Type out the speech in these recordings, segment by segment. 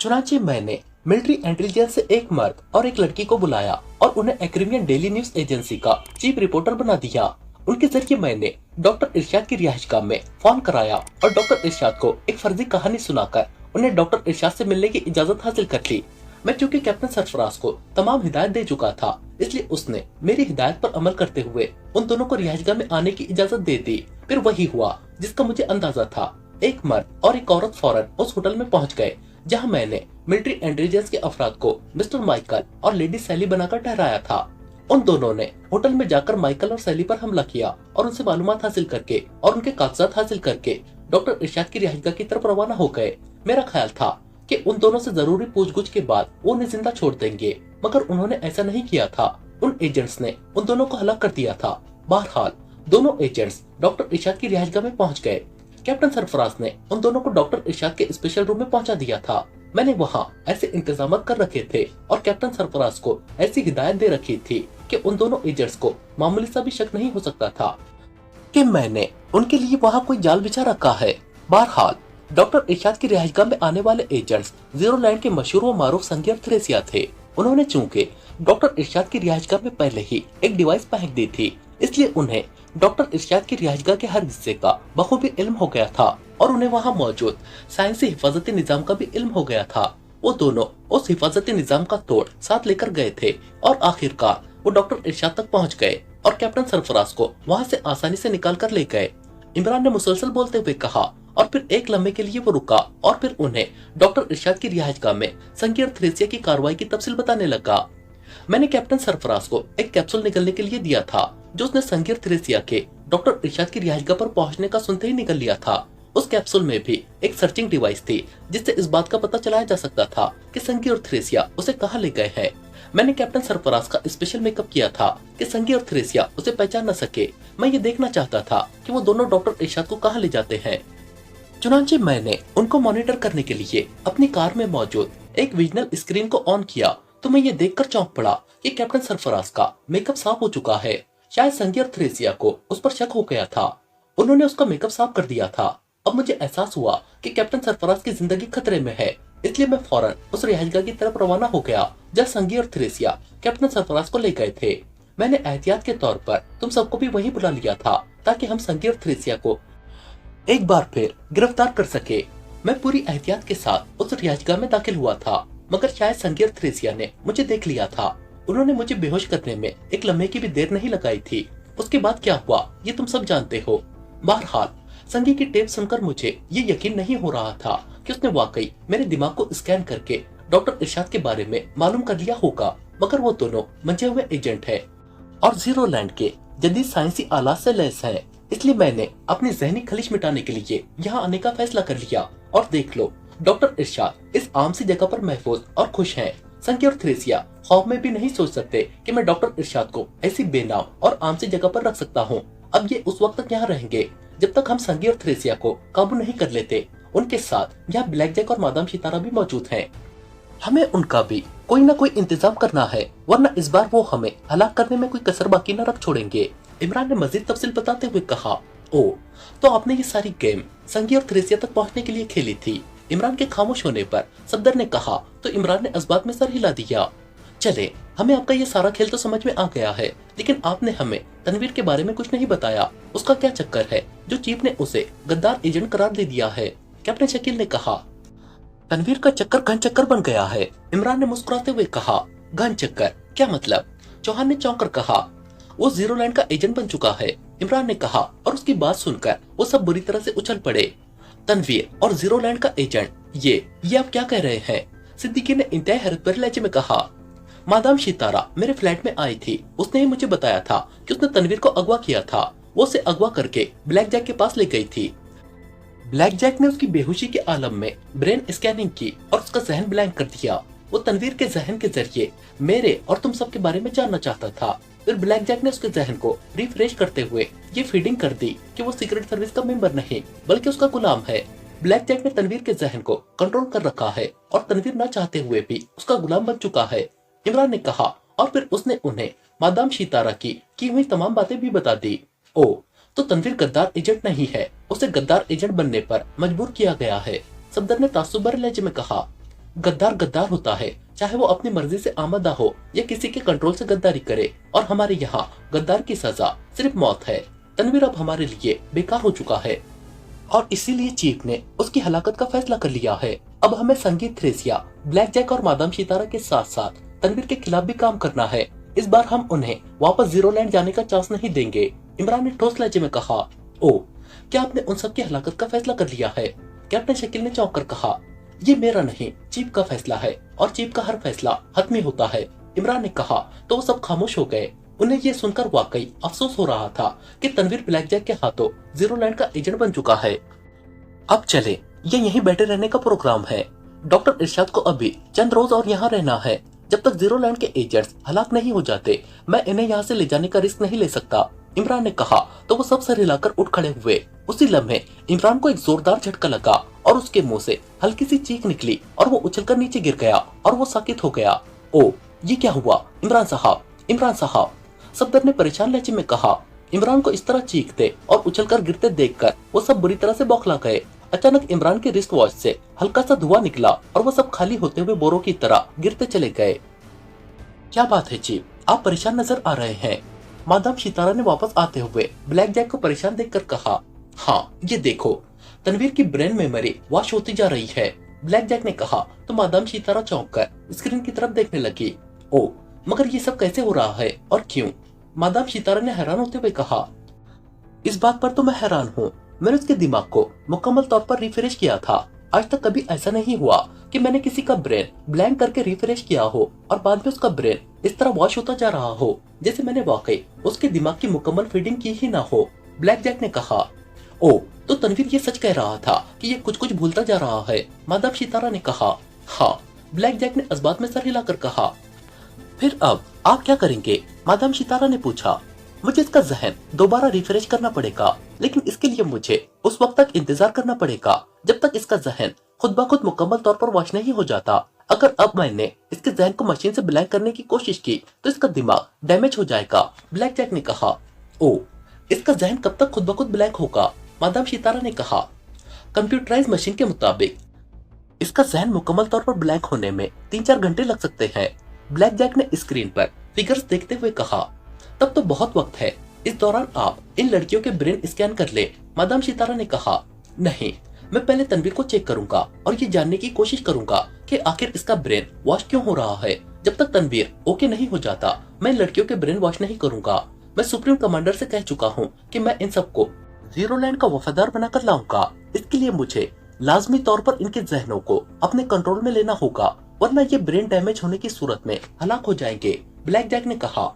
चुनाचे मैंने military intelligence से एक मर्द और एक लड़की को बुलाया और उन्हें एक्रिमियन डेली न्यूज एजेंसी का चीफ रिपोर्टर बना दिया। उनके जरिए मैंने डॉक्टर इरशाद की रिहाइशगाह में फोन कराया और डॉक्टर इरशाद को एक फर्जी कहानी सुनाकर उन्हें डॉक्टर इरशाद से मिलने की इजाजत हासिल कर ली। मैं चूंकि कैप्टन सरफराज को तमाम हिदायत दे चुका था, इसलिए उसने मेरी हिदायत पर अमल करते हुए उन दोनों को रिहाइशगाह में आने की इजाजत दे दी। फिर वही हुआ जिसका मुझे अंदाजा था। एक मर्द और एक औरत फौरन उस होटल में पहुंच गए जहां मैंने मिलिट्री इंटेलिजेंस के अफराद को मिस्टर माइकल और लेडी सैली बनाकर ठहराया था। उन दोनों ने होटल में जाकर माइकल और सैली पर हमला किया और उनसे मालूमात हासिल करके और उनके कागजात हासिल करके डॉक्टर इरशाद की रिहाइशगाह की तरफ रवाना हो गए। मेरा ख्याल था कि उन दोनों से जरूरी पूछगछ के बाद वो उन्हें जिंदा छोड़ देंगे, मगर उन्होंने ऐसा नहीं किया था। उन एजेंट्स ने उन दोनों को हलाक कर दिया था। बहरहाल दोनों एजेंट्स डॉक्टर इरशाद की रिहाइशगाह में पहुंच गए। कैप्टन सरफराज ने उन दोनों को डॉक्टर इरशाद के स्पेशल रूम में पहुंचा दिया था। मैंने वहां ऐसे इंतजाम कर रखे थे और कैप्टन सरफराज को ऐसी हिदायत दे रखी थी कि उन दोनों एजेंट्स को मामूली सा भी शक नहीं हो सकता था कि मैंने उनके लिए वहां कोई जाल बिछा रखा है। बहरहाल डॉक्टर इरशाद की रिहाइशगाह में आने वाले एजेंट्स जीरो लैंड के मशहूर व मारूफ संगी और थ्रेसिया थे। उन्होंने चूंकि डॉक्टर इरशाद की रिहाइशगाह में पहले ही एक डिवाइस फेंक दी थी, इसलिए उन्हें डॉक्टर इरशाद की रिहाइशगाह के हर हिस्से का बखूबी इल्म हो गया था और उन्हें वहां मौजूद साइंसी हिफाजती निजाम का भी इल्म हो गया था। वो दोनों उस हिफाजती निजाम का तोड़ साथ लेकर गए थे और आखिरकार वो डॉक्टर इरशाद तक पहुंच गए और कैप्टन सरफराज को वहां से आसानी से निकाल कर ले गए। इमरान ने मुसलसल बोलते हुए कहा और फिर एक लम्हे के लिए वो रुका और फिर उन्हें डॉक्टर इरशाद की रिहाइशगाह में संगी और थ्रेसिया की कार्रवाई की तफसील बताने लगा। मैंने कैप्टन सरफराज को एक कैप्सूल निकलने के लिए दिया था जो उसने संगी और थ्रेसिया के डॉक्टर इरशाद की रिहाइशगाह पर पहुंचने का सुनते ही निकल लिया था। उस कैप्सूल में भी एक सर्चिंग डिवाइस थी जिससे इस बात का पता चलाया जा सकता था कि संगी और थ्रेसिया उसे कहां ले गए हैं। मैंने कैप्टन सरफराज का स्पेशल मेकअप किया था कि संगी और थ्रेसिया उसे पहचान न सके। मैं ये देखना चाहता था कि वो दोनों डॉक्टर इरशाद को कहां ले जाते हैं। चुनांचे मैंने उनको मॉनिटर करने के लिए अपनी कार में मौजूद एक विजनल स्क्रीन को ऑन किया तो मैं ये देखकर चौंक पड़ा कि कैप्टन सरफराज का मेकअप साफ हो चुका है। शायद संगी और थ्रेसिया को उस पर शक हो गया था, उन्होंने उसका मेकअप साफ कर दिया था। अब मुझे एहसास हुआ कि कैप्टन सरफराज की जिंदगी खतरे में है, इसलिए मैं फौरन उस रिहाइशगाह की तरफ रवाना हो गया जहाँ संगी और थ्रेसिया कैप्टन सरफराज को ले गए थे। मैंने एहतियात के तौर पर तुम सबको भी वहीं बुला लिया था ताकि हम संगी और थ्रेसिया को एक बार फिर गिरफ्तार कर सके। मैं पूरी एहतियात के साथ उस रिहाइशगाह में दाखिल हुआ था, मगर शायद संगी और थ्रेसिया ने मुझे देख लिया था। उन्होंने मुझे बेहोश करने में एक लम्हे की भी देर नहीं लगाई थी। उसके बाद क्या हुआ ये तुम सब जानते हो। बहरहाल संगी की टेप सुनकर मुझे ये यकीन नहीं हो रहा था कि उसने वाकई मेरे दिमाग को स्कैन करके डॉक्टर इरशाद के बारे में मालूम कर लिया होगा, मगर वो दोनों मंजे हुए एजेंट है और जीरो लैंड के जदीद साइंसी आलात से लैस है। इसलिए मैंने अपनी जहनी खलिश मिटाने के लिए यहाँ आने का फैसला कर लिया। और देख लो, डॉक्टर इरशाद इस आम सी जगह पर महफूज और खुश हैं। संगी और थ्रेसिया खौफ में भी नहीं सोच सकते कि मैं डॉक्टर इरशाद को ऐसी बेनाम और आम सी जगह पर रख सकता हूँ। अब ये उस वक्त तक यहाँ रहेंगे जब तक हम संगी और थ्रेसिया को काबू नहीं कर लेते। उनके साथ यहाँ ब्लैक जैक और मादाम सितारा भी मौजूद हैं। हमें उनका भी कोई ना कोई इंतजाम करना है, वरना इस बार वो हमें हलाक करने में कोई कसर बाकी न रख छोड़ेंगे। इमरान ने मजीद तफसील बताते हुए कहा, ओ तो आपने ये सारी गेम संगी और थ्रेसिया तक पहुँचने के लिए खेली थी। इमरान के खामोश होने पर सफदर ने कहा तो इमरान ने इस बात में सर हिला दिया। चले, हमें आपका ये सारा खेल तो समझ में आ गया है, लेकिन आपने हमें तनवीर के बारे में कुछ नहीं बताया। उसका क्या चक्कर है जो चीफ ने उसे गद्दार एजेंट करार दे दिया है। कैप्टन शकील ने कहा, तनवीर का चक्कर घन चक्कर बन गया है। इमरान ने मुस्कुराते हुए कहा, घन चक्कर क्या मतलब? चौहान ने चौंक कर कहा, वो जीरो लैंड का एजेंट बन चुका है। इमरान ने कहा और उसकी बात सुनकर वो सब बुरी तरह से उछल पड़े। तनवीर और जीरो लैंड का एजेंट, ये आप क्या कह रहे हैं? सिद्दीकी ने इंतहाई हैरत भरे लहजे में कहा, मादाम सितारा मेरे फ्लैट में आई थी, उसने ही मुझे बताया था कि उसने तनवीर को अगवा किया था। वो उसे अगवा करके ब्लैक जैक के पास ले गई थी। ब्लैक जैक ने उसकी बेहोशी के आलम में ब्रेन स्कैनिंग की और उसका जहन ब्लैंक कर दिया। वो तनवीर के जहन के जरिए मेरे और तुम सब के बारे में जानना चाहता था। फिर ब्लैक जैक ने उसके जहन को रिफ्रेश करते हुए ये फीडिंग कर दी कि वो सीक्रेट सर्विस का मेंबर नहीं बल्कि उसका गुलाम है। ब्लैक जैक ने तनवीर के जहन को कंट्रोल कर रखा है और तनवीर न चाहते हुए भी उसका गुलाम बन चुका है। इमरान ने कहा और फिर उसने उन्हें मादाम सितारा की हुई तमाम बातें भी बता दी। ओ तो तनवीर गद्दार एजेंट नहीं है, उसे गद्दार एजेंट बनने पर मजबूर किया गया है। सफदर ने तासुब भरे लहजे में कहा। गद्दार गद्दार होता है, चाहे वो अपनी मर्जी से आमदा हो या किसी के कंट्रोल से गद्दारी करे, और हमारे यहाँ गद्दार की सजा सिर्फ मौत है। तनवीर अब हमारे लिए बेकार हो चुका है और इसीलिए चीफ ने उसकी हलाकत का फैसला कर लिया है। अब हमें संगीत थ्रेसिया, ब्लैक जैक और मादाम सितारा के साथ साथ तनवीर के खिलाफ भी काम करना है। इस बार हम उन्हें वापस जीरो लैंड जाने का चांस नहीं देंगे। इमरान ने ठोस लहजे में कहा, ओ, क्या आपने उन सब की हलाकत का फैसला कर लिया है? कैप्टन शकील ने चौंक कर कहा, ये मेरा नहीं, चीफ का फैसला है और चीफ का हर फैसला हतमी होता है। इमरान ने कहा तो वो सब खामोश हो गए। उन्हें ये सुनकर वाकई अफसोस हो रहा था कि तनवीर ब्लैक जैक के हाथों जीरो लैंड का एजेंट बन चुका है। अब चले, ये यहीं बैठे रहने का प्रोग्राम है। डॉक्टर इरशाद को अभी चंद रोज और यहाँ रहना है। जब तक जीरो लैंड के एजेंट्स हलाक नहीं हो जाते, मैं इन्हें यहाँ से ले जाने का रिस्क नहीं ले सकता। इमरान ने कहा तो वो सब सर हिलाकर उठ खड़े हुए। उसी लम्हे इमरान को एक जोरदार झटका लगा और उसके मुंह से हल्की सी चीख निकली और वो उछलकर नीचे गिर गया और वो साकित हो गया। ओ, ये क्या हुआ? इमरान साहब, इमरान साहब, सफदर ने परेशान लहजे में कहा। इमरान को इस तरह चीखते और उछलकर गिरते देखकर वो सब बुरी तरह से बौखला गए। अचानक इमरान के रिस्ट वॉच से हल्का सा धुआं निकला और वो सब खाली होते हुए बोरों की तरह गिरते चले गए। क्या बात है चीफ, आप परेशान नजर आ रहे हैं? मादाम सितारा ने वापस आते हुए ब्लैक जैक को परेशान देखकर कहा। हाँ, ये देखो, तनवीर की ब्रेन मेमोरी वॉश होती जा रही है। ब्लैक जैक ने कहा तो मादाम सितारा चौंक कर स्क्रीन की तरफ देखने लगी। ओ, मगर ये सब कैसे हो रहा है और क्यों? मादाम सितारा ने हैरान होते हुए कहा। इस बात पर तो मैं हैरान हूँ। मैंने उसके दिमाग को मुकम्मल तौर पर रिफ्रेश किया था। आज तक कभी ऐसा नहीं हुआ कि मैंने किसी का ब्रेन ब्लैंक करके रिफ्रेश किया हो और बाद में उसका ब्रेन इस तरह वॉश होता जा रहा हो जैसे मैंने वाकई उसके दिमाग की मुकम्मल फीडिंग की ही ना हो। ब्लैक जैक ने कहा। ओ, तो तनवीर ये सच कह रहा था कि ये कुछ कुछ भूलता जा रहा है? मादाम सितारा ने कहा। हाँ, ब्लैक जैक ने इस बात में सर हिलाकर कहा। फिर अब आप क्या करेंगे? मादाम सितारा ने पूछा। मुझे इसका जहन दोबारा रिफ्रेश करना पड़ेगा, लेकिन इसके लिए मुझे उस वक्त तक इंतजार करना पड़ेगा जब तक इसका जहन खुद ब खुद मुकम्मल तौर पर वॉश नहीं हो जाता। अगर अब मैंने इसके जहन को मशीन से ब्लैंक करने की कोशिश की तो इसका दिमाग डैमेज हो जाएगा। ब्लैक जैक ने कहा। ओ, इसका जहन कब तक खुद ब खुद ब्लैंक होगा? मादाम सितारा ने कहा। कंप्यूटराइज मशीन के मुताबिक इसका जहन मुकम्मल तौर पर ब्लैंक होने में 3-4 घंटे लग सकते हैं। ब्लैक जैक ने स्क्रीन पर फिगर्स देखते हुए कहा। तब तो बहुत वक्त है, इस दौरान आप इन लड़कियों के ब्रेन स्कैन कर ले। मादाम सितारा ने कहा। नहीं, मैं पहले तनवीर को चेक करूंगा और ये जानने की कोशिश करूंगा कि आखिर इसका ब्रेन वॉश क्यों हो रहा है। जब तक तनवीर ओके नहीं हो जाता, मैं लड़कियों के ब्रेन वॉश नहीं करूंगा। मैं सुप्रीम कमांडर से कह चुका हूँ कि मैं इन सबको जीरो लैंड का वफादार बनाकर लाऊंगा। इसके लिए मुझे लाजमी तौर पर इनके जहनों को अपने कंट्रोल में लेना होगा, वरना ये ब्रेन डैमेज होने की सूरत में हलाक हो जाएंगे। ब्लैक जैक ने कहा।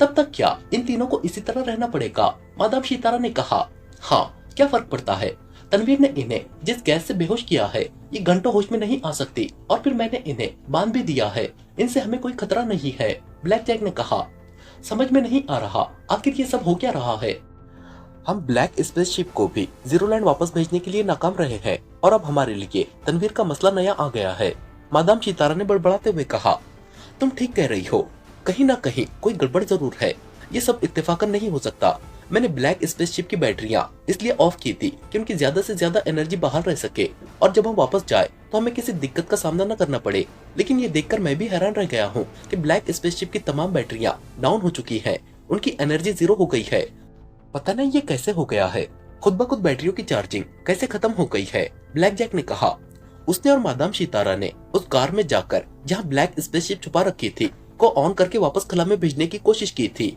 तब तक क्या इन तीनों को इसी तरह रहना पड़ेगा? मादाम सितारा ने कहा। हाँ, क्या फर्क पड़ता है? तनवीर ने इन्हें जिस गैस से बेहोश किया है, ये घंटों होश में नहीं आ सकती, और फिर मैंने इन्हें बांध भी दिया है। इनसे हमें कोई खतरा नहीं है। ब्लैक जैक ने कहा। समझ में नहीं आ रहा, आखिर ये सब हो क्या रहा है? हम ब्लैक स्पेसशिप को भी जीरो लैंड वापस भेजने के लिए नाकाम रहे हैं और अब हमारे लिए तनवीर का मसला नया आ गया है। मादाम सितारा ने बड़बड़ाते हुए कहा। तुम ठीक कह रही हो, कहीं ना कहीं कोई गड़बड़ जरूर है। ये सब इत्तेफाकन नहीं हो सकता। मैंने ब्लैक स्पेसशिप की बैटरियां इसलिए ऑफ की थी कि उनकी ज्यादा से ज्यादा एनर्जी बाहर रह सके और जब हम वापस जाए तो हमें किसी दिक्कत का सामना न करना पड़े। लेकिन ये देखकर मैं भी हैरान रह गया हूँ कि ब्लैक स्पेसशिप की तमाम बैटरियां डाउन हो चुकी हैं। उनकी एनर्जी 0 हो गई है। पता नहीं ये कैसे हो गया है। खुद ब खुद बैटरियों की चार्जिंग कैसे खत्म हो गई है? ब्लैक जैक ने कहा। उसने और मादाम सितारा ने उस कार में जाकर जहाँ ब्लैक स्पेसशिप छुपा रखी थी को ऑन करके वापस खला में भेजने की कोशिश की थी,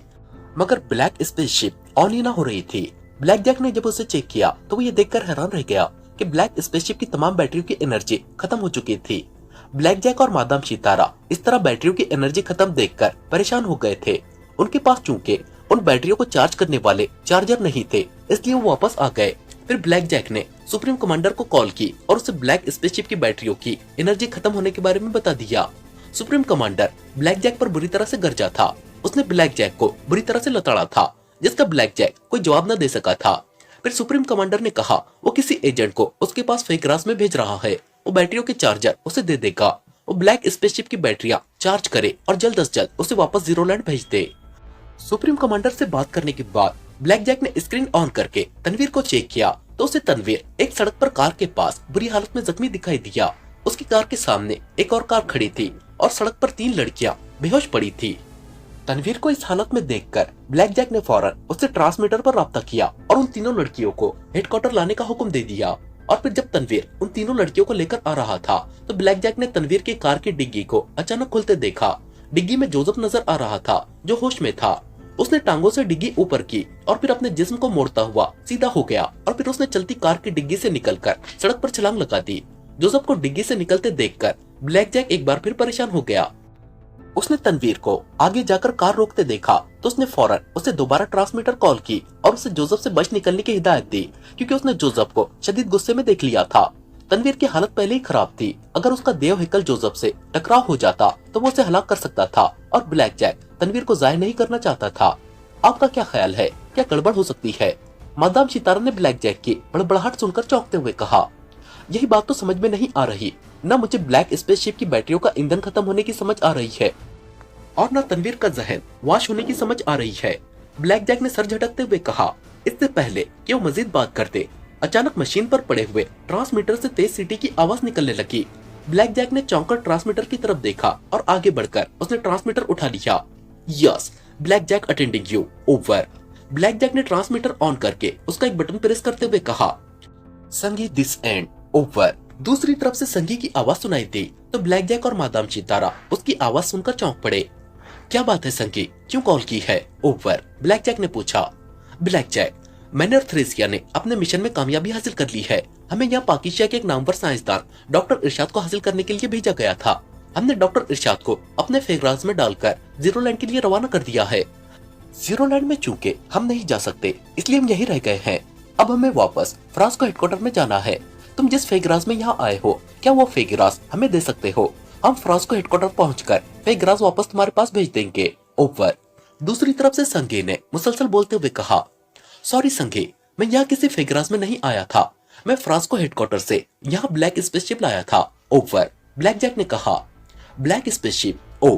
मगर ब्लैक स्पेसशिप ऑन ही ना हो रही थी। ब्लैक जैक ने जब उसे चेक किया तो वो ये देखकर हैरान रह गया कि ब्लैक स्पेसशिप की तमाम बैटरियों की एनर्जी खत्म हो चुकी थी। ब्लैक जैक और मादाम सितारा इस तरह बैटरियों की एनर्जी खत्म देखकर परेशान हो गए थे। उनके पास चूंकि उन बैटरियों को चार्ज करने वाले चार्जर नहीं थे, इसलिए वो वापस आ गए। फिर ब्लैक जैक ने सुप्रीम कमांडर को कॉल की और उसे ब्लैक स्पेसशिप की बैटरियों की एनर्जी खत्म होने के बारे में बता दिया। सुप्रीम कमांडर ब्लैक जैक पर बुरी तरह से गरजा था। उसने ब्लैक जैक को बुरी तरह से लताड़ा था, जिसका ब्लैक जैक कोई जवाब न दे सका था। फिर सुप्रीम कमांडर ने कहा वो किसी एजेंट को उसके पास फेक रास में भेज रहा है। वो बैटरियों के चार्जर उसे दे देगा। वो ब्लैक स्पेसशिप की बैटरियां चार्ज करे और जल्द अज जल्द उसे वापस जीरो लैंड भेज दे। सुप्रीम कमांडर से बात करने के बाद ब्लैक जैक ने स्क्रीन ऑन करके तनवीर को चेक किया तो उसे तनवीर एक सड़क पर कार के पास बुरी हालत में जख्मी दिखाई दिया। उसकी कार के सामने एक और कार खड़ी थी और सड़क पर 3 लड़कियां बेहोश पड़ी थी। तनवीर को इस हालत में देखकर ब्लैक जैक ने फौरन उससे ट्रांसमीटर पर राब्ता किया और उन तीनों लड़कियों को हेडक्वार्टर लाने का हुक्म दे दिया। और फिर जब तनवीर उन तीनों लड़कियों को लेकर आ रहा था तो ब्लैक जैक ने तनवीर की कार की डिग्गी को अचानक खुलते देखा। डिग्गी में जोसेफ नजर आ रहा था जो होश में था। उसने टांगों से डिग्गी ऊपर की और फिर अपने जिस्म को मोड़ता हुआ सीधा हो गया और फिर उसने चलती कार की डिग्गी से निकलकर सड़क पर छलांग लगा दी। जोसेफ को डिग्गी से निकलते देखकर ब्लैक जैक एक बार फिर परेशान हो गया। उसने तनवीर को आगे जाकर कार रोकते देखा तो उसने फौरन उसे दोबारा ट्रांसमीटर कॉल की और उसे जोसेफ से बच निकलने की हिदायत दी, क्योंकि उसने जोसेफ को शदीद गुस्से में देख लिया था। तनवीर की हालत पहले ही खराब थी। अगर उसका देव हैकल जोसेफ से टकराव हो जाता तो वो उसे हलाक कर सकता था और ब्लैक जैक तनवीर को जाया नहीं करना चाहता था। आपका क्या ख्याल है, क्या गड़बड़ हो सकती है? मादाम सितारा ने ब्लैक जैक की बड़बड़ाहट सुनकर चौंकते हुए कहा, यही बात तो समझ में नहीं आ रही। न मुझे ब्लैक स्पेसशिप की बैटरियों का ईंधन खत्म होने की समझ आ रही है और न तनवीर का जहन वाश होने की समझ आ रही है। ब्लैक जैक ने सर झटकते हुए कहा। इससे पहले कि वो मजीद बात करते, अचानक मशीन पर पड़े हुए ट्रांसमीटर से तेज सीटी की आवाज निकलने लगी। ब्लैक जैक ने चौंककर ट्रांसमीटर की तरफ देखा और आगे बढ़कर उसने ट्रांसमीटर उठा लिया। Yes, Black Jack attending you, over. Black Jack ने ट्रांसमीटर ऑन करके उसका एक बटन प्रेस करते हुए कहा, संगी दिस एंड, ओवर। दूसरी तरफ से संगी की आवाज सुनाई दी तो ब्लैक जैक और मादाम सितारा उसकी आवाज सुनकर चौंक पड़े। क्या बात है संगी, क्यों कॉल की है, ओवर? ब्लैक जैक ने पूछा। ब्लैक जैक, मैंने और थ्रेसिया ने अपने मिशन में कामयाबी हासिल कर ली है। हमें यहाँ पाकिस्तान के एक नामवर साइंसदान डॉक्टर इरशाद को हासिल करने के लिए भेजा गया था। हमने डॉक्टर इरशाद को अपने फेगराज में डालकर जीरो लैंड के लिए रवाना कर दिया है। जीरो लैंड में चूंकि हम नहीं जा सकते इसलिए हम यहीं रह गए हैं। अब हमें वापस फ्रांस को हेडक्वार्टर में जाना है। तुम जिस फेगराज में यहाँ आए हो, क्या वो फेगराज हमें दे सकते हो? हम फ्रांस को हेडक्वार्टर पहुंचकर फेगराज वापस तुम्हारे पास भेज देंगे, ओवर। दूसरी तरफ से संगे ने मुसलसल बोलते हुए कहा, सॉरी संगे, मैं यहाँ किसी फेगराज में नहीं आया था। मैं फ्रांस को हेडक्वार्टर से यहाँ ब्लैक स्पेसशिप लाया था, ओवर। ब्लैक जैक ने कहा। ब्लैक स्पेसशिप, ओ।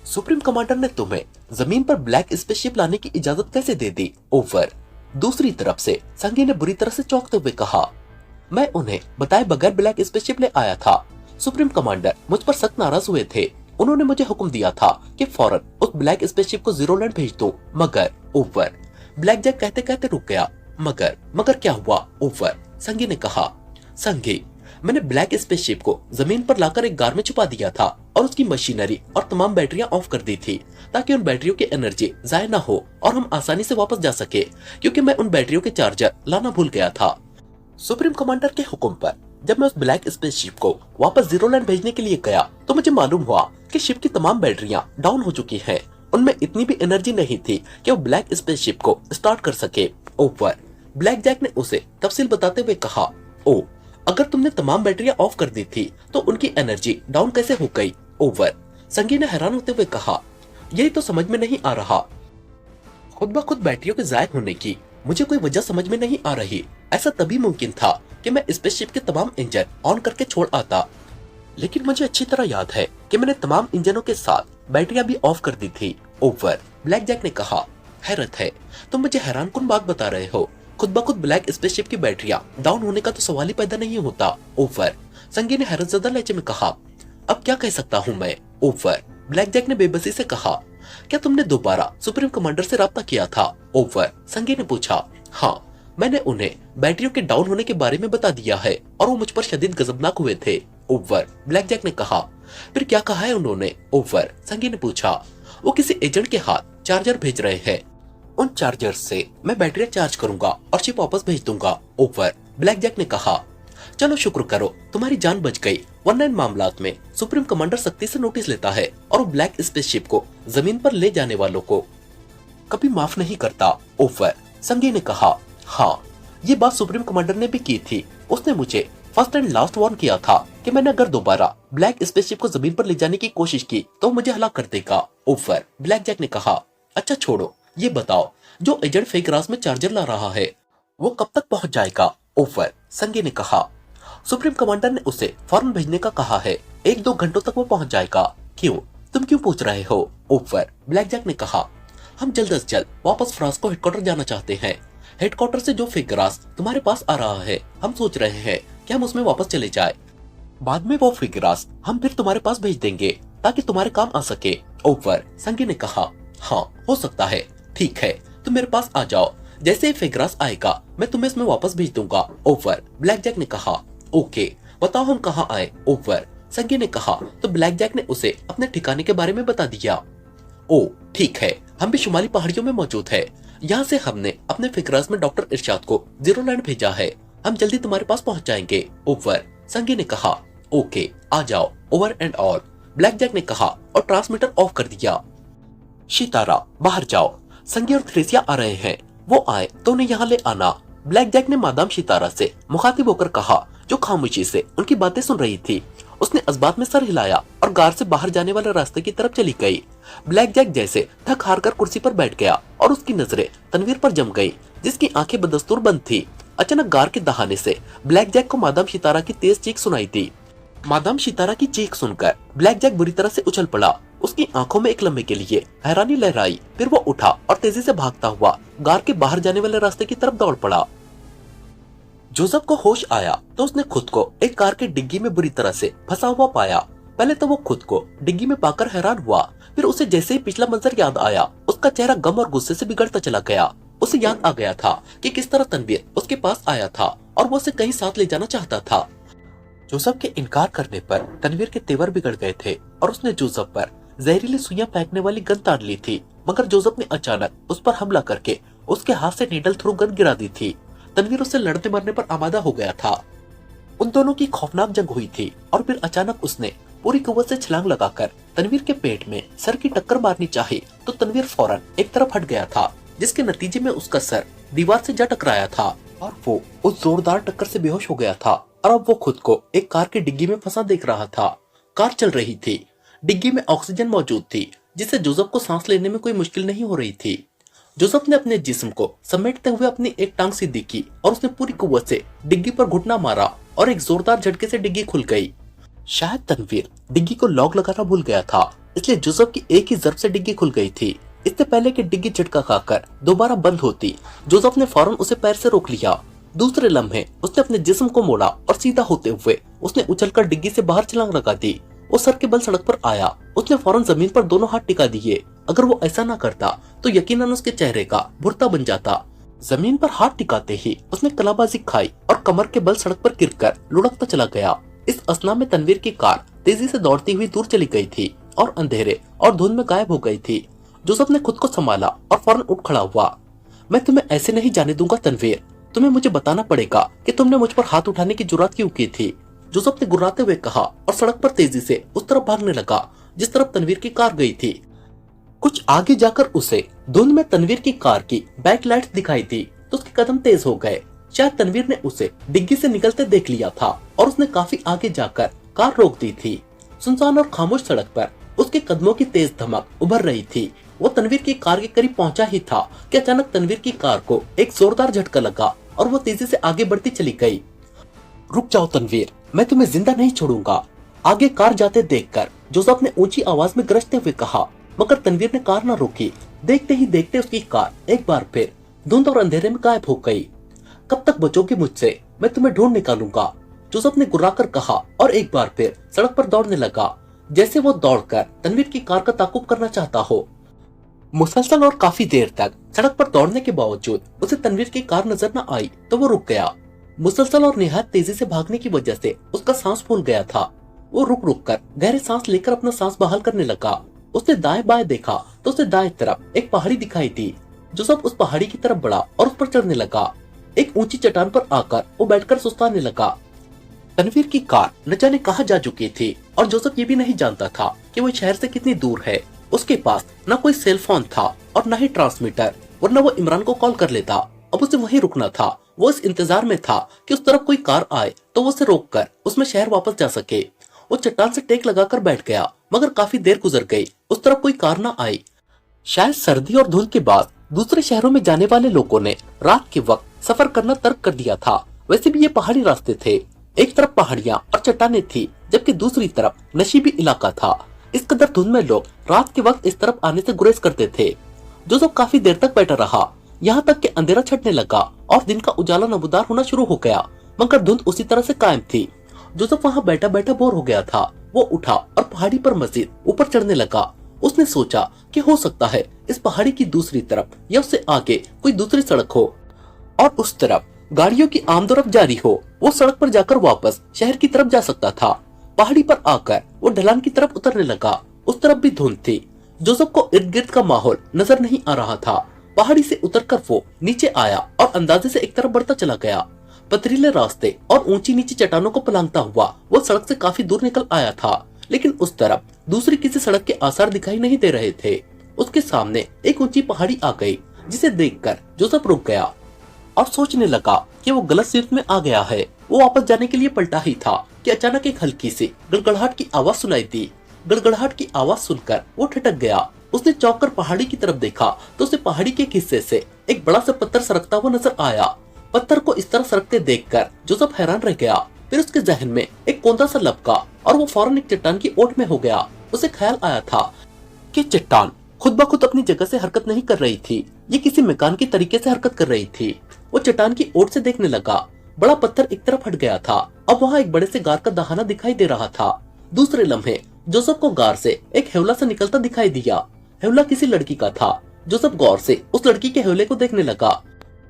सुप्रीम कमांडर ने तुम्हें जमीन पर ब्लैक स्पेसशिप लाने की इजाजत कैसे दे दी, ओवर? दूसरी तरफ से संगे ने बुरी तरह से चौंकते हुए कहा, मैं उन्हें बताए बगैर ब्लैक स्पेसशिप ले आया था। सुप्रीम कमांडर मुझ पर सख्त नाराज हुए थे। उन्होंने मुझे हुक्म दिया था कि फौरन उस ब्लैक स्पेसशिप को जीरो लैंड भेज दो, मगर, ओवर। ब्लैक जैक कहते कहते रुक गया। मगर क्या हुआ, ओवर? संगी ने कहा। संगी, मैंने ब्लैक स्पेसशिप को जमीन पर लाकर एक गार में छुपा दिया था और उसकी मशीनरी और तमाम बैटरियां ऑफ कर दी थी ताकि उन बैटरियों की एनर्जी जाया न हो और हम आसानी से वापस जा सके, क्योंकि मैं उन बैटरियों के चार्जर लाना भूल गया था। सुप्रीम कमांडर के हुक्म पर जब मैं उस ब्लैक स्पेसशिप को वापस जीरो लैंड भेजने के लिए गया तो मुझे मालूम हुआ कि शिप की तमाम बैटरियां डाउन हो चुकी हैं। उनमें इतनी भी एनर्जी नहीं थी कि वो ब्लैक स्पेसशिप को स्टार्ट कर सके, ओवर। ब्लैक जैक ने उसे तफसील बताते हुए कहा, ओ, अगर तुमने तमाम बैटरियां ऑफ कर दी थी तो उनकी एनर्जी डाउन कैसे हो गई, ओवर? संगी ने हैरान होते हुए कहा, यही तो समझ में नहीं आ रहा। खुद ब खुद बैटरियों के जायक होने की मुझे कोई वजह समझ में नहीं आ रही। ऐसा तभी मुमकिन था कि मैं स्पेसशिप के तमाम इंजन ऑन करके छोड़ आता, लेकिन मुझे अच्छी तरह याद है कि मैंने तमाम इंजनों के साथ बैटरियां भी ऑफ कर दी थी, ओवर। ब्लैक जैक ने कहा। हैरत है, तुम मुझे हैरानकुन बात बता रहे हो। खुद ब खुद ब्लैक स्पेसशिप की बैटरियां डाउन होने का तो सवाल ही पैदा नहीं होता, ओवर। संगी ने हैरतजदा लहजे में कहा। अब क्या कह सकता हूँ मैं, ओवर? ब्लैक जैक ने बेबसी से कहा। क्या तुमने दोबारा सुप्रीम कमांडर से राब्ता किया था, ओवर? संगी ने पूछा। हाँ, मैंने उन्हें बैटरियों के डाउन होने के बारे में बता दिया है और वो मुझ पर शदीद गजबनाक हुए थे, ओवर। ब्लैक जैक ने कहा। फिर क्या कहा है उन्होंने, ओवर? संगी ने पूछा। वो किसी एजेंट के हाथ चार्जर भेज रहे हैं। उन चार्जर से मैं बैटरियां चार्ज करूंगा और शिप वापस भेज दूंगा, ओवर। ब्लैक जैक ने कहा। चलो शुक्र करो, तुम्हारी जान बच गई, वरना इन मामलात में सुप्रीम कमांडर सख्ती से नोटिस लेता है और वो ब्लैक स्पेसशिप को जमीन पर ले जाने वालों को कभी माफ नहीं करता, ओवर। संगी ने कहा। हाँ, ये बात सुप्रीम कमांडर ने भी की थी। उसने मुझे फर्स्ट एंड लास्ट वार्न किया था कि मैंने अगर दोबारा ब्लैक स्पेसशिप को जमीन पर ले जाने की कोशिश की तो मुझे हलाक कर देगा, ओवर। ब्लैक जैक ने कहा। अच्छा छोड़ो, ये बताओ, जो एजेंट फेगराज में चार्जर ला रहा है वो कब तक पहुंच जाएगा, ओवर? संगी ने कहा। सुप्रीम कमांडर ने उसे फौरन भेजने का कहा है। 1-2 घंटों तक वो पहुंच जाएगा। क्यों, तुम क्यों पूछ रहे हो, ओवर? ब्लैक जैक ने कहा। हम जल्द से जल्द वापस फ्रांस को हेडक्वार्टर जाना चाहते हैं। हेडक्वार्टर से जो फेगराज तुम्हारे पास आ रहा है, हम सोच रहे हैं कि हम उसमें वापस चले जाए। बाद में वो फिगरास हम फिर तुम्हारे पास भेज देंगे ताकि तुम्हारे काम आ सके। ओवर, संगी ने कहा। हाँ, हो सकता है। ठीक है, तुम मेरे पास आ जाओ। जैसे ही फिगरास आएगा मैं तुम्हें इसमें वापस भेज दूंगा। ओवर, ब्लैक जैक ने कहा। ओके, बताओ हम कहाँ आए। ओवर, संगी ने कहा। तो ब्लैक जैक ने उसे अपने ठिकाने के बारे में बता दिया। ओ ठीक है, हम भी शुमाली पहाड़ियों में मौजूद है। यहाँ से हमने अपने फिगरास में डॉक्टर इरशाद को जीरो लैंड भेजा है। हम जल्दी तुम्हारे पास पहुँच जाएंगे। ओवर, संगी ने कहा। ओके, आ जाओ। Over and all, Black Jack ने कहा और ट्रांसमीटर ऑफ कर दिया। शितारा, बाहर जाओ। संगी और थ्रेसिया आ रहे हैं। वो आए तो उन्हें यहाँ ले आना। ब्लैक जैक ने मादाम शितारा से मुखातिब होकर कहा, जो खामोशी से उनकी बातें सुन रही थी। उसने इस्बात में सर हिलाया और गार से बाहर जाने वाले रास्ते की तरफ चली गई। ब्लैक जैक जैसे थक हार कर कुर्सी पर बैठ गया और उसकी नजरें तनवीर पर जम गई, जिसकी आंखें बदस्तूर बंद थी। अचानक गार के दहाने से ब्लैक जैक को मादाम शितारा की तेज चीख सुनाई दी। मादाम शितारा की चीख सुनकर ब्लैक जैक बुरी तरह से उछल पड़ा। उसकी आंखों में एक लम्हे के लिए हैरानी लहराई, फिर वो उठा और तेजी से भागता हुआ गार के बाहर जाने वाले रास्ते की तरफ दौड़ पड़ा। जोसेफ को होश आया तो उसने खुद को एक कार के डिग्गी में बुरी तरह से फंसा हुआ पाया। पहले तो वो खुद को डिग्गी में पाकर हैरान हुआ, फिर उसे जैसे ही पिछला मंजर याद आया, उसका चेहरा गम और गुस्से से बिगड़ता चला गया। उसे याद आ गया था कि किस तरह तनवीर उसके पास आया था और वो उसे कहीं साथ ले जाना चाहता था। जोसेफ के इनकार करने पर तनवीर के तेवर बिगड़ गए थे और उसने जोसेफ पर जहरीली सुइयां फेंकने वाली गन ताड़ ली थी, मगर जोसेफ ने अचानक उस पर हमला करके उसके हाथ से नीडल थ्रू गन गिरा दी थी। तनवीर उससे लड़ने मरने पर आमादा हो गया था। उन दोनों की खौफनाक जंग हुई थी और फिर अचानक उसने पूरी कुव्वत से छलांग लगाकर तनवीर के पेट में सर की टक्कर मारनी चाही तो तनवीर फौरन एक तरफ हट गया था, जिसके नतीजे में उसका सर दीवार से जा टकराया था और वो उस जोरदार टक्कर से बेहोश हो गया था। और अब वो खुद को एक कार की डिग्गी में फंसा देख रहा था। कार चल रही थी, डिग्गी में ऑक्सीजन मौजूद थी, जिससे जोसेफ को सांस लेने में कोई मुश्किल नहीं हो रही थी। जोसेफ ने अपने जिस्म को समेटते हुए अपनी एक टांग सीधी की और उसने पूरी कुव्वत से डिग्गी पर घुटना मारा और एक जोरदार झटके से डिग्गी खुल गई। शायद तनवीर डिग्गी को लॉक लगाना भूल गया था, इसलिए जोसेफ की एक ही जर्ब से डिग्गी खुल गई थी। इससे पहले कि डिग्गी झटका खाकर दोबारा बंद होती, जोसेफ ने फौरन उसे पैर से रोक लिया। दूसरे लम्हे उसने अपने जिस्म को मोड़ा और सीधा होते हुए उसने उछलकर डिग्गी से बाहर छलांग लगा दी। वो सर के बल सड़क पर आया। उसने फौरन जमीन पर दोनों हाथ टिका दिए। अगर वो ऐसा ना करता तो यकीनन उसके चेहरे का भुर्ता बन जाता। जमीन पर हाथ टिकाते ही उसने कलाबाजी खाई और कमर के बल सड़क पर गिरकर लुढ़कता चला गया। इस असना में तनवीर की कार तेजी से दौड़ती हुई दूर चली गई थी और अंधेरे और धुंध में गायब हो गई थी। जोसेफ ने खुद को संभाला और फौरन उठ खड़ा हुआ। मैं तुम्हें ऐसे नहीं जाने दूंगा तनवीर, तुम्हें मुझे बताना पड़ेगा कि तुमने मुझ पर हाथ उठाने की जुर्रत क्यों की थी। जोसेफ ने गुर्राते हुए कहा और सड़क पर तेजी से उस तरफ भागने लगा जिस तरफ तनवीर की कार गई थी। कुछ आगे जाकर उसे धुंध में तनवीर की कार की बैक लाइट्स दिखाई दी तो उसके कदम तेज हो गए। शायद तनवीर ने उसे डिग्गी से निकलते देख लिया था और उसने काफी आगे जाकर कार रोक दी थी। सुनसान और खामोश सड़क पर उसके कदमों की तेज धमक उभर रही थी। वो तनवीर की कार के करीब पहुंचा ही था कि अचानक तनवीर की कार को एक जोरदार झटका लगा और वो तेजी से आगे बढ़ती चली गई। रुक जाओ तनवीर, मैं तुम्हें जिंदा नहीं छोड़ूंगा, आगे कार जाते देखकर जोसेफ ने ऊंची आवाज में गरजते हुए कहा, मगर तनवीर ने कार न रोकी। देखते ही देखते उसकी कार एक बार फिर धुंध और अंधेरे में गायब हो गई। कब तक बचोगे मुझसे, मैं तुम्हें ढूंढ निकालूंगा, जोसेफ ने गुर्राकर कहा और एक बार फिर सड़क पर दौड़ने लगा, जैसे वो दौड़कर तनवीर की कार का ताकुब करना चाहता हो। मुसलसल और काफी देर तक सड़क पर दौड़ने के बावजूद उसे तनवीर की कार नजर न आई तो वो रुक गया। मुसलसल और निहायत तेजी से भागने की वजह से उसका सांस फूल गया था। वो रुक रुक कर गहरे सांस लेकर अपना सांस बहाल करने लगा। उसने दाएं बाएं देखा तो उसे दाएं तरफ एक पहाड़ी दिखाई दी। जोसेफ उस पहाड़ी की तरफ बढ़ा और उस पर चढ़ने लगा। एक ऊंची चट्टान पर आकर वो बैठकर सुस्ताने लगा। तनवीर की कार न जाने कहां जा चुकी थी और जोसेफ ये भी नहीं जानता था कि वो शहर से कितनी दूर है। उसके पास न कोई सेल फोन था और न ही ट्रांसमीटर, वरना वो इमरान को कॉल कर लेता। अब उसे वहीं रुकना था। वो इस इंतजार में था कि उस तरफ कोई कार आए तो वो उसे रोककर उसमें शहर वापस जा सके। वो चट्टान से टेक लगाकर बैठ गया, मगर काफी देर गुजर गई, उस तरफ कोई कार न आई। शायद सर्दी और धुंध के बाद दूसरे शहरों में जाने वाले लोगों ने रात के वक्त सफर करना तर्क कर दिया था। वैसे भी ये पहाड़ी रास्ते थे, एक तरफ पहाड़ियां और चट्टानें थी, जबकि दूसरी तरफ नशीबी इलाका था। इस कदर धुंध में लोग रात के वक्त इस तरफ आने से गुरेज करते थे। जोसेफ काफी देर तक बैठा रहा, यहाँ तक कि अंधेरा छटने लगा और दिन का उजाला नमूदार होना शुरू हो गया, मगर धुंध उसी तरह से कायम थी। जोसेफ वहाँ बैठा बैठा बोर हो गया था। वो उठा और पहाड़ी पर मजीद ऊपर चढ़ने लगा। उसने सोचा कि हो सकता है इस पहाड़ी की दूसरी तरफ या उससे आगे कोई दूसरी सड़क हो और उस तरफ गाड़ियों की आमदोरफ्त जारी हो। वो सड़क पर जाकर वापस शहर की तरफ जा सकता था। पहाड़ी पर आकर वो ढलान की तरफ उतरने लगा। उस तरफ भी धुंध थी। जोसेफ को इर्द गिर्द का माहौल नजर नहीं आ रहा था। पहाड़ी से उतरकर वो नीचे आया और अंदाजे से एक तरफ बढ़ता चला गया। पथरीले रास्ते और ऊंची नीची चट्टानों को पलांगता हुआ वो सड़क से काफी दूर निकल आया था, लेकिन उस तरफ दूसरी किसी सड़क के आसार दिखाई नहीं दे रहे थे। उसके सामने एक ऊंची पहाड़ी आ गई, जिसे देखकर जोसेफ रुक गया और सोचने लगा कि वो गलत सीट में आ गया है। वो वापस जाने के लिए पलटा ही था कि अचानक एक हल्की सी गड़गड़ाहट की आवाज सुनाई दी। गड़गड़ाहट की आवाज सुनकर वो ठिठक गया। उसने चौंक कर पहाड़ी की तरफ देखा तो उसे पहाड़ी के हिस्से से एक बड़ा सा पत्थर सरकता हुआ नजर आया। पत्थर को इस तरह सरकते देखकर जोसेफ हैरान रह गया। फिर उसके जहन में एक कोंदा सा लपका और वो फौरन एक चट्टान की ओट में हो गया। उसे ख्याल आया था कि चट्टान खुद ब खुद अपनी जगह से हरकत नहीं कर रही थी, ये किसी मैकेनिक के तरीके से हरकत कर रही थी। वो चट्टान की ओट से देखने लगा। बड़ा पत्थर एक तरफ हट गया था। अब वहाँ एक बड़े से गार का दहाना दिखाई दे रहा था। दूसरे लम्हे जोसेफ को गार से एक हेवला सा निकलता दिखाई दिया। हेवला किसी लड़की का था। जोसेफ गौर से उस लड़की के हेवले को देखने लगा।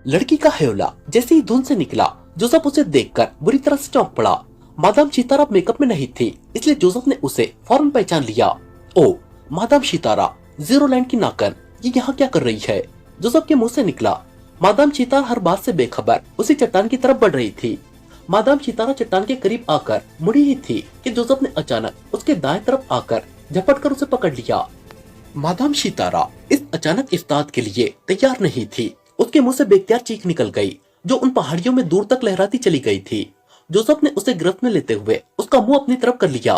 लड़की का हेवला जैसे ही धुंध से निकला, जोसेफ उसे देखकर बुरी तरह से चौंक पड़ा। मादाम सितारा मेकअप में नहीं थी, इसलिए जोसेफ ने उसे फौरन पहचान लिया। ओ, मादाम सितारा, जीरो लाइन की नाकन, ये यहाँ क्या कर रही है? जोसेफ के मुंह से निकला। मादाम सितारा हर बात से बेखबर उसी चट्टान की तरफ बढ़ रही थी। मादाम सितारा चट्टान के करीब आकर मुड़ी ही थी कि जोसेफ ने अचानक उसके दाएं तरफ आकर झपट कर उसे पकड़ लिया। मादाम सितारा इस अचानक इफ्तार के लिए तैयार नहीं थी। उसके मुंह से बेख्तियार चीख निकल गई, जो उन पहाड़ियों में दूर तक लहराती चली गई थी। जोसेफ ने उसे गिरफ्त में लेते हुए उसका मुंह अपनी तरफ कर लिया।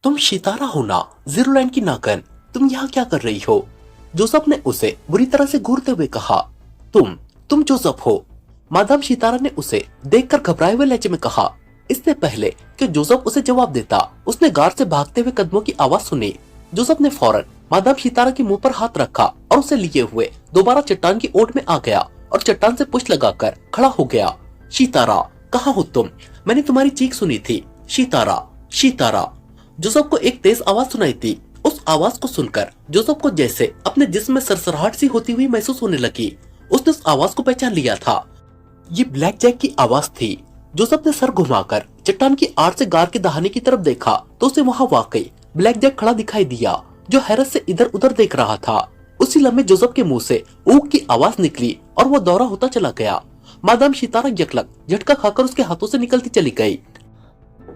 तुम सितारा हो ना, जीरो लाइन की नाकन, तुम यहाँ क्या कर रही हो? जोसेफ ने उसे बुरी तरह से घूरते हुए कहा। तुम जोसेफ हो? मादाम सितारा ने उसे देखकर घबराए हुए लहजे में कहा। इससे पहले कि जोसेफ उसे जवाब देता, उसने गार से भागते हुए कदमों की आवाज सुनी। जोसेफ ने फौरन मादाम सितारा के मुंह पर हाथ रखा और उसे लिए हुए दोबारा चट्टान की ओट में आ गया और चट्टान से पुश लगाकर खड़ा हो गया। सितारा, कहाँ हो तुम? मैंने तुम्हारी चीख सुनी थी। सितारा, सितारा। जोसेफ को एक तेज आवाज सुनाई थी। उस आवाज को सुनकर जोसेफ को जैसे अपने जिस्म में सरसराहट सी होती हुई महसूस होने लगी। उसने उस आवाज को पहचान लिया था। ये ब्लैक जैक की आवाज थी। जोसेफ ने सर घुमाकर चट्टान की आड़ से गार के दहाने की तरफ देखा तो उसे वहाँ वाकई ब्लैक जैक खड़ा दिखाई दिया, जो हैरत से इधर उधर देख रहा था। उसी लम्हे जोसेफ के मुंह से ऊक की आवाज निकली और वो दौरा होता चला गया। मादाम सितारा यकलक झटका खाकर उसके हाथों से निकलती चली गई।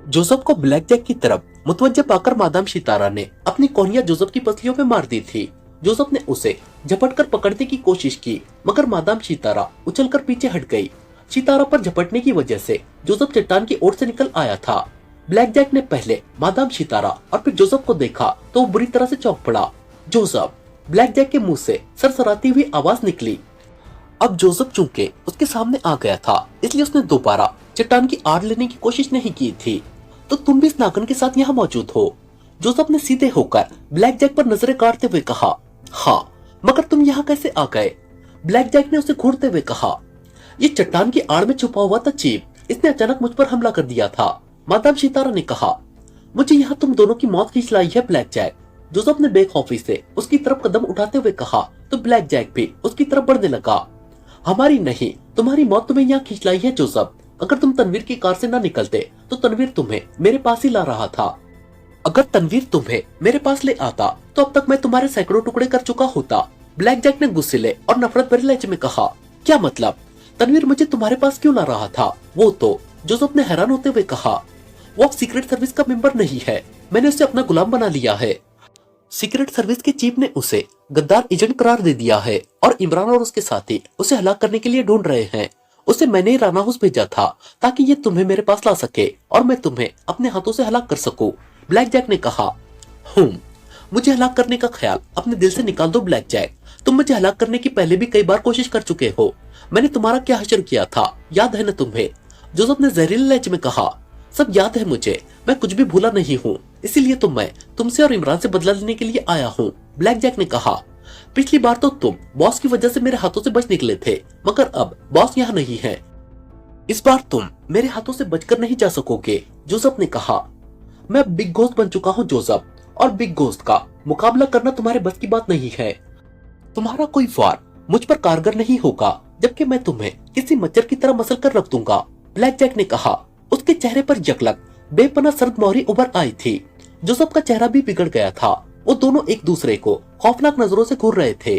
जोसेफ को ब्लैक जैक की तरफ मुतवज्जे पाकर मादाम सितारा ने अपनी कोहनियां जोसेफ की पसलियों पे मार दी थी। जोसेफ ने उसे झपटकर पकड़ने की कोशिश की, मगर मादाम सितारा उछलकर पीछे हट गई। सितारा पर झपटने की वजह से जोसेफ चट्टान की ओर से निकल आया था। ब्लैक जैक ने पहले मादाम सितारा और फिर जोसेफ को देखा तो वो बुरी तरह से चौंक पड़ा। जोसेफ, ब्लैक जैक के मुंह से सरसराती हुई आवाज निकली। अब जोसेफ चूंकि उसके सामने आ गया था, इसलिए उसने दोबारा चट्टान की आड़ लेने की कोशिश नहीं की थी। तो तुम भी इस नागन के साथ यहाँ मौजूद हो? जोसेफ ने सीधे होकर ब्लैक जैक पर नजरें काटते हुए कहा। हाँ, मगर तुम यहाँ कैसे आ गए? ब्लैक जैक ने उसे घूरते हुए कहा। ये चट्टान की आड़ में छुपा हुआ था चीप, इसने अचानक मुझ पर हमला कर दिया था। मादाम सितारा ने कहा। मुझे यहाँ तुम दोनों की मौत खींच लाई है ब्लैक जैक। जोसेफ ने बेखौफी से उसकी तरफ कदम उठाते हुए कहा तो ब्लैक जैक भी उसकी तरफ बढ़ने लगा। हमारी नहीं, तुम्हारी मौत तुम्हें यहाँ खींच लाई है जोसेफ। अगर तुम तनवीर की कार से न निकलते तो तनवीर तुम्हें मेरे पास ही ला रहा था। अगर तनवीर तुम्हें मेरे पास ले आता तो अब तक मैं तुम्हारे सैकड़ों टुकड़े कर चुका होता। ब्लैक जैक ने गुस्से और नफरत भरे लहजे में कहा। क्या मतलब? तनवीर मुझे तुम्हारे पास क्यों ला रहा था? वो तो, जोसेफ ने हैरान होते हुए कहा, वो अब सीक्रेट सर्विस का मेंबर नहीं है, मैंने उसे अपना गुलाम बना लिया है। सीक्रेट सर्विस के चीफ ने उसे गद्दार एजेंट करार दे दिया है और इमरान और उसके साथी उसे हलाक करने के लिए ढूंढ रहे हैं। उसे मैंने ही राना हाउस भेजा था ताकि ये तुम्हें मेरे पास ला सके और मैं तुम्हें अपने हाथों से हलाक कर सकूं। ब्लैक जैक ने कहा। मुझे हलाक करने का ख्याल अपने दिल से निकाल दो ब्लैक जैक। तुम मुझे हलाक करने की पहले भी कई बार कोशिश कर चुके हो। मैंने तुम्हारा क्या हश्र किया था, याद है न तुम्हें? जोसेफ ने जहरीले लहजे में कहा। सब याद है मुझे, मैं कुछ भी भूला नहीं हूँ, इसीलिए तो मैं तुमसे और इमरान से बदला लेने के लिए आया हूँ। ब्लैक जैक ने कहा। पिछली बार तो तुम बॉस की वजह से मेरे हाथों से बच निकले थे, मगर अब बॉस यहाँ नहीं है। इस बार तुम मेरे हाथों से बचकर नहीं जा सकोगे, जोसेफ ने कहा। मैं बिग घोस्ट बन चुका हूँ जोसेफ, और बिग घोस्ट का मुकाबला करना तुम्हारे बस की बात नहीं है। तुम्हारा कोई वार मुझ पर कारगर नहीं होगा, जबकि मैं तुम्हें किसी मच्छर की तरह मसल कर रख दूंगा, ब्लैक जैक ने कहा। उसके चेहरे पर यकलक बेपनाह सर्द मोहरी उभर आई थी। जोसेफ का चेहरा भी बिगड़ गया था। वो दोनों एक दूसरे को खौफनाक नजरों से घूर रहे थे।